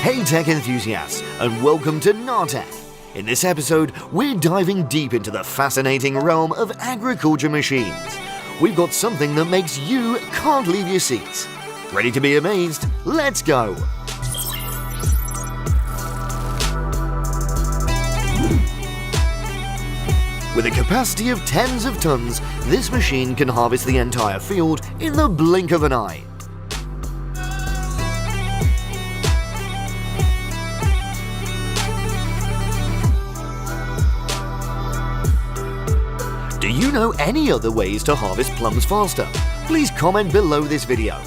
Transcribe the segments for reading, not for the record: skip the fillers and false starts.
Hey tech enthusiasts, and welcome to Nartech. In this episode, we're diving deep into the fascinating realm of agriculture machines. We've got something that makes you can't leave your seats. Ready to be amazed? Let's go! With a capacity of tens of tons, this machine can harvest the entire field in the blink of an eye. Do you know any other ways to harvest plums faster? Please comment below this video.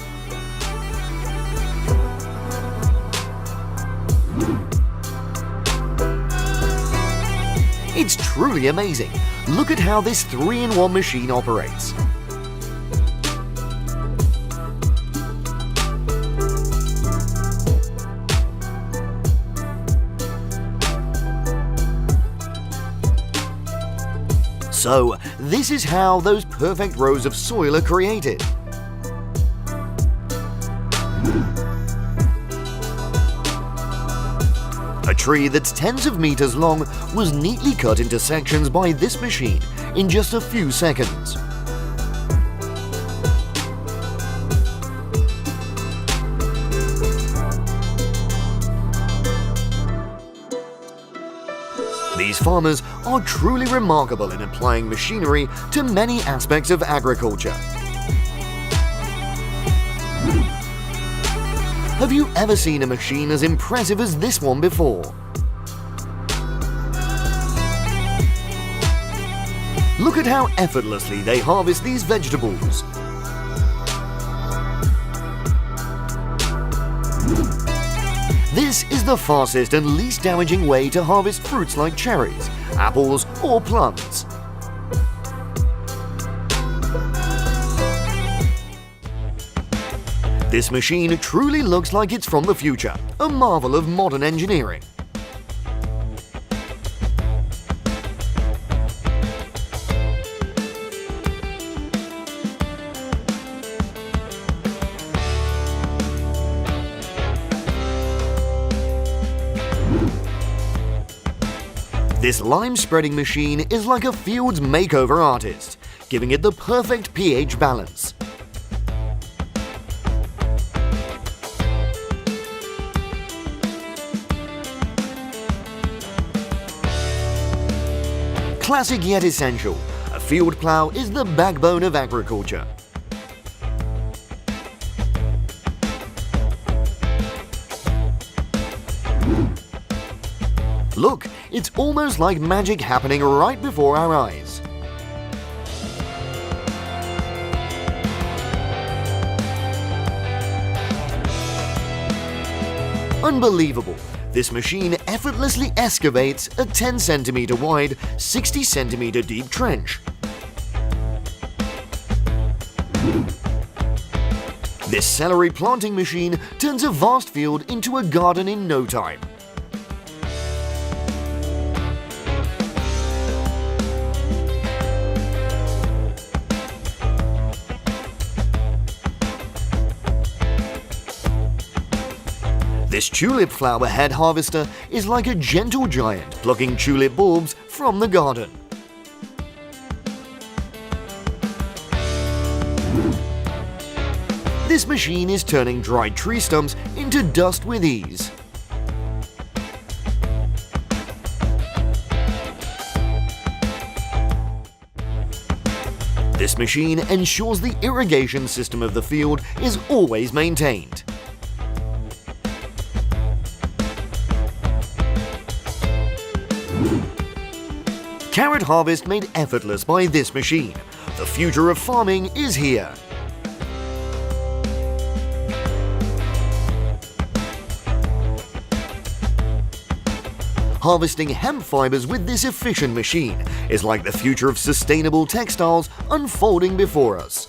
It's truly amazing. Look at how this 3-in-1 machine operates. So, this is how those perfect rows of soil are created. A tree that's tens of meters long was neatly cut into sections by this machine in just a few seconds. These farmers are truly remarkable in applying machinery to many aspects of agriculture. Have you ever seen a machine as impressive as this one before? Look at how effortlessly they harvest these vegetables. This is the fastest and least damaging way to harvest fruits like cherries, apples, or plums. This machine truly looks like it's from the future, a marvel of modern engineering. This lime spreading machine is like a field's makeover artist, giving it the perfect pH balance. Classic yet essential, a field plough is the backbone of agriculture. Look, it's almost like magic happening right before our eyes. Unbelievable! This machine effortlessly excavates a 10 cm wide, 60 cm deep trench. This celery planting machine turns a vast field into a garden in no time. This tulip flower head harvester is like a gentle giant plucking tulip bulbs from the garden. This machine is turning dried tree stumps into dust with ease. This machine ensures the irrigation system of the field is always maintained. Carrot harvest made effortless by this machine. The future of farming is here. Harvesting hemp fibers with this efficient machine is like the future of sustainable textiles unfolding before us.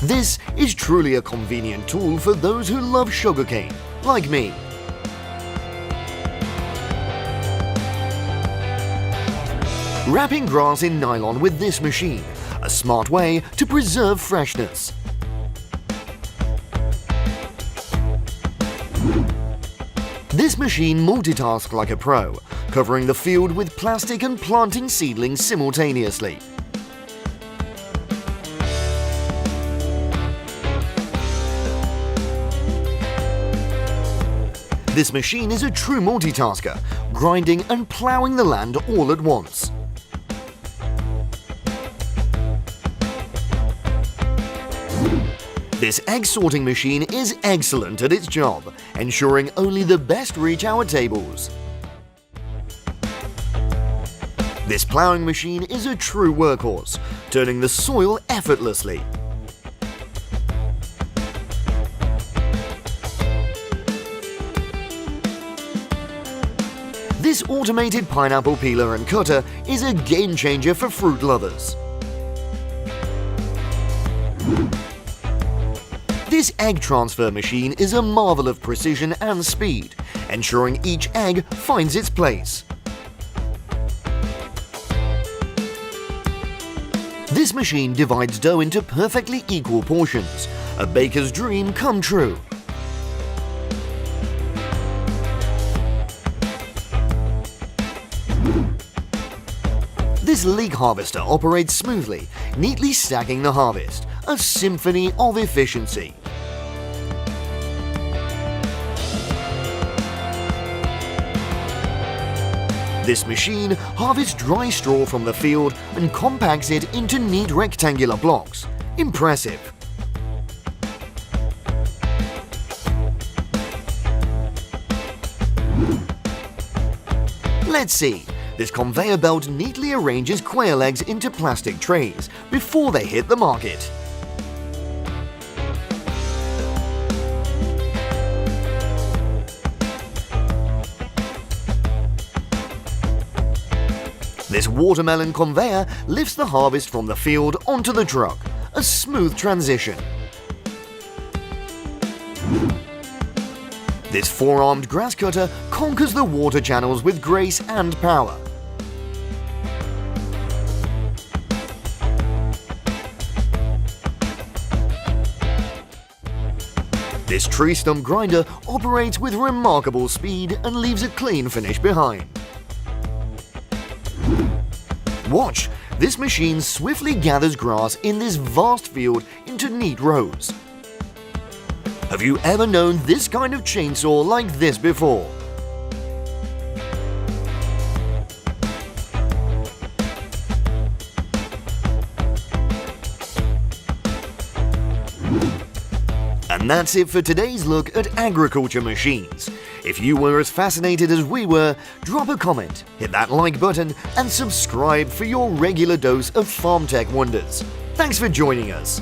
This is truly a convenient tool for those who love sugarcane, like me. Wrapping grass in nylon with this machine, a smart way to preserve freshness. This machine multitasks like a pro, covering the field with plastic and planting seedlings simultaneously. This machine is a true multitasker, grinding and ploughing the land all at once. This egg sorting machine is excellent at its job, ensuring only the best reach our tables. This ploughing machine is a true workhorse, turning the soil effortlessly. This automated pineapple peeler and cutter is a game changer for fruit lovers. This egg transfer machine is a marvel of precision and speed, ensuring each egg finds its place. This machine divides dough into perfectly equal portions, a baker's dream come true. This leek harvester operates smoothly, neatly stacking the harvest, a symphony of efficiency. This machine harvests dry straw from the field and compacts it into neat rectangular blocks. Impressive! Let's see. This conveyor belt neatly arranges quail eggs into plastic trays before they hit the market. This watermelon conveyor lifts the harvest from the field onto the truck, a smooth transition. This four-armed grass cutter conquers the water channels with grace and power. This tree stump grinder operates with remarkable speed and leaves a clean finish behind. Watch, this machine swiftly gathers grass in this vast field into neat rows. Have you ever known this kind of chainsaw like this before? And that's it for today's look at agriculture machines. If you were as fascinated as we were, drop a comment, hit that like button, and subscribe for your regular dose of farm tech wonders. Thanks for joining us.